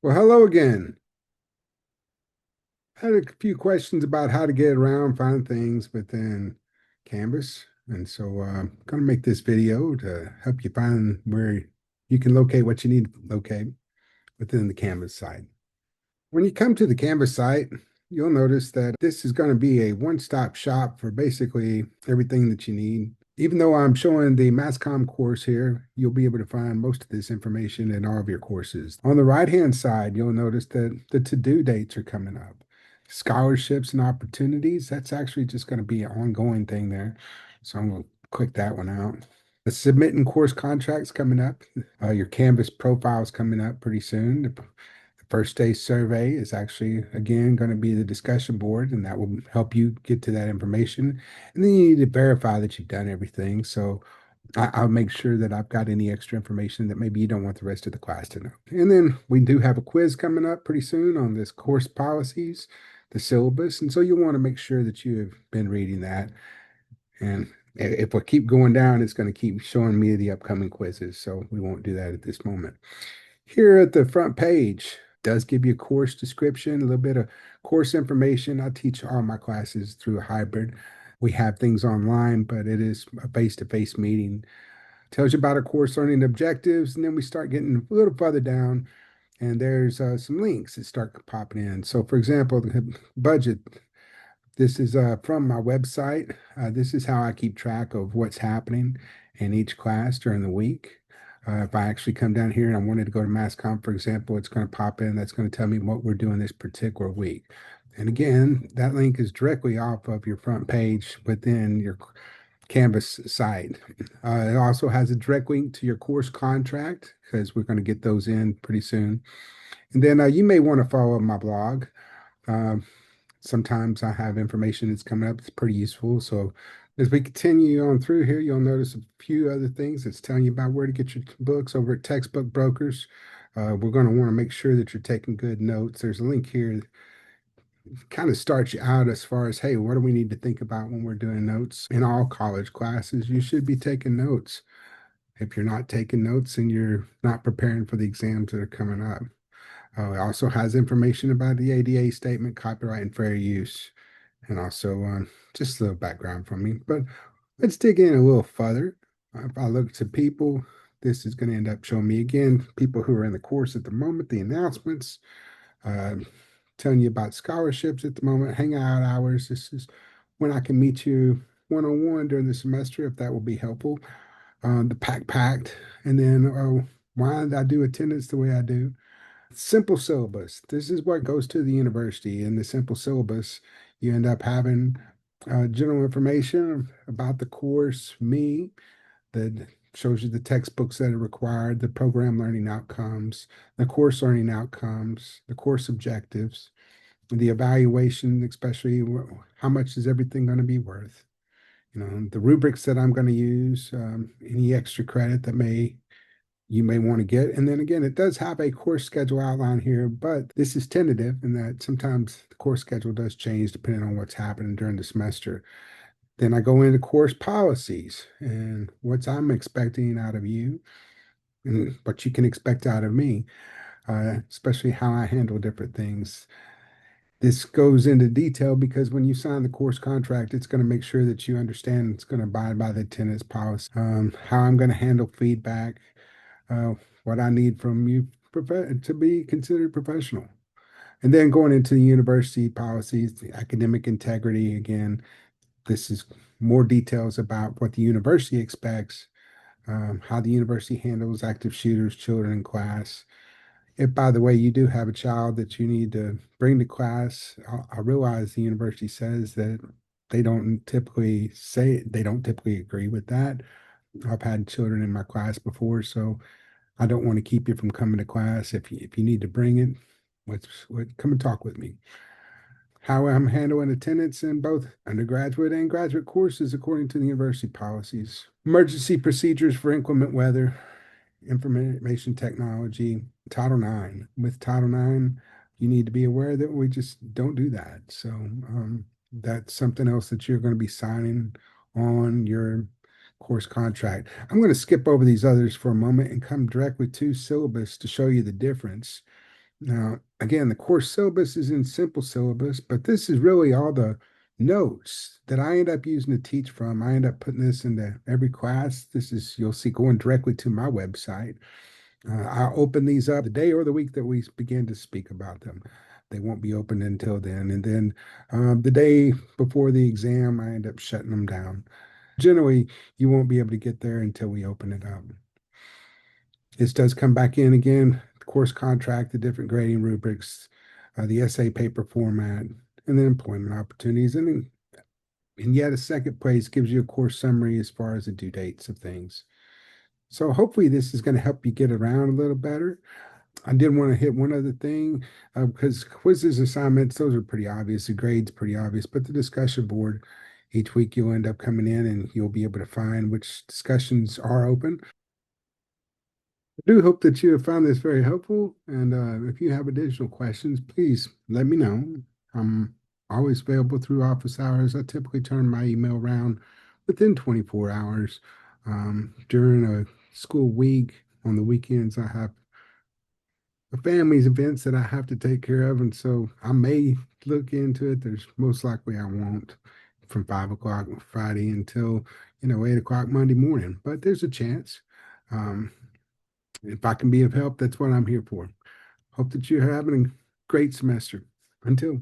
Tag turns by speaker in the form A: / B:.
A: Well, hello again. I had a few questions about how to get around, find things within Canvas. And so I'm going to make this video to help you find where you can locate what you need to locate within the Canvas site. When you come to the Canvas site, you'll notice that this is going to be a one-stop shop for basically everything that you need. Even though I'm showing the MassCom course here, you'll be able to find most of this information in all of your courses. On the right-hand side, you'll notice that the to-do dates are coming up. Scholarships and opportunities, that's actually just going to be an ongoing thing there. So I'm going to click that one out. The submitting course contracts coming up. Your Canvas profile is coming up pretty soon. The first day survey is actually, again, going to be the discussion board, and that will help you get to that information. And then you need to verify that you've done everything. So I'll make sure that I've got any extra information that maybe you don't want the rest of the class to know. And then we do have a quiz coming up pretty soon on this course policies, the syllabus. And so you want to make sure that you have been reading that. And if we keep going down, it's going to keep showing me the upcoming quizzes. So we won't do that at this moment. Here at the front page does give you a course description, a little bit of course information. I teach all my classes through a hybrid. We have things online, but it is a face-to-face meeting. Tells you about our course learning objectives, and then we start getting a little further down, and there's some links that start popping in. So, for example, the budget. This is from my website. This is how I keep track of what's happening in each class during the week. If I actually come down here and I wanted to go to MassCom, for example, it's going to pop in. That's going to tell me what we're doing this particular week. And again, that link is directly off of your front page within your Canvas site. It also has a direct link to your course contract because we're going to get those in pretty soon. And then you may want to follow my blog. Um, Sometimes I have information that's coming up that's pretty useful. So as we continue on through here, you'll notice a few other things that's telling you about where to get your books over at Textbook Brokers. We're going to want to make sure that you're taking good notes. There's a link here that kind of starts you out as far as, hey, what do we need to think about when we're doing notes? In all college classes, you should be taking notes. If you're not taking notes, then you're not preparing for the exams that are coming up. It also has information about the ADA statement, copyright and fair use, and also just a little background from me. But let's dig in a little further. If I look to people, this is going to end up showing me again people who are in the course at the moment, the announcements, uh, telling you about scholarships at the moment, hangout hours. This is when I can meet you one-on-one during the semester, if that will be helpful. The packed, and then why did I do attendance the way I do? Simple syllabus. This is what goes to the university. In the simple syllabus, you end up having general information about the course, me, that shows you the textbooks that are required, the program learning outcomes, the course learning outcomes, the course objectives, the evaluation, especially how much is everything going to be worth. You know, the rubrics that I'm going to use, any extra credit that you may want to get. And then again, it does have a course schedule outline here, but this is tentative in that sometimes the course schedule does change depending on what's happening during the semester. Then I go into course policies and what I'm expecting out of you and what you can expect out of me, especially how I handle different things. This goes into detail because when you sign the course contract, it's going to make sure that you understand it's going to abide by the attendance policy, how I'm going to handle feedback, uh, what I need from you to be considered professional. And then going into the university policies, the academic integrity, again, this is more details about what the university expects, how the university handles active shooters, children in class. If, by the way, you do have a child that you need to bring to class, I realize the university says that they don't typically agree with that. I've had children in my class before, so I don't want to keep you from coming to class. If you need to bring it, come and talk with me. How I'm handling attendance in both undergraduate and graduate courses according to the university policies. Emergency procedures for inclement weather, information technology, Title IX. With Title IX, you need to be aware that we just don't do that. So that's something else that you're going to be signing on your course contract. I'm going to skip over these others for a moment and come directly to syllabus to show you the difference. Now, again, the course syllabus is in simple syllabus, but this is really all the notes that I end up using to teach from. I end up putting this into every class. This is, you'll see, going directly to my website. I'll open these up the day or the week that we begin to speak about them. They won't be open until then. And then the day before the exam, I end up shutting them down. Generally, you won't be able to get there until we open it up. This does come back in again, the course contract, the different grading rubrics, the essay paper format, and then employment opportunities. And then in yet a second place gives you a course summary as far as the due dates of things. So hopefully this is going to help you get around a little better. I did want to hit one other thing because quizzes, assignments, those are pretty obvious. The grades pretty obvious, but the discussion board, each week you'll end up coming in and you'll be able to find which discussions are open. I do hope that you have found this very helpful. And if you have additional questions, please let me know. I'm always available through office hours. I typically turn my email around within 24 hours. During a school week, on the weekends, I have a family's events that I have to take care of. And so I may look into it. There's most likely I won't from 5 o'clock Friday until, 8 o'clock Monday morning. But there's a chance. Um, if I can be of help, that's what I'm here for. Hope that you're having a great semester. Until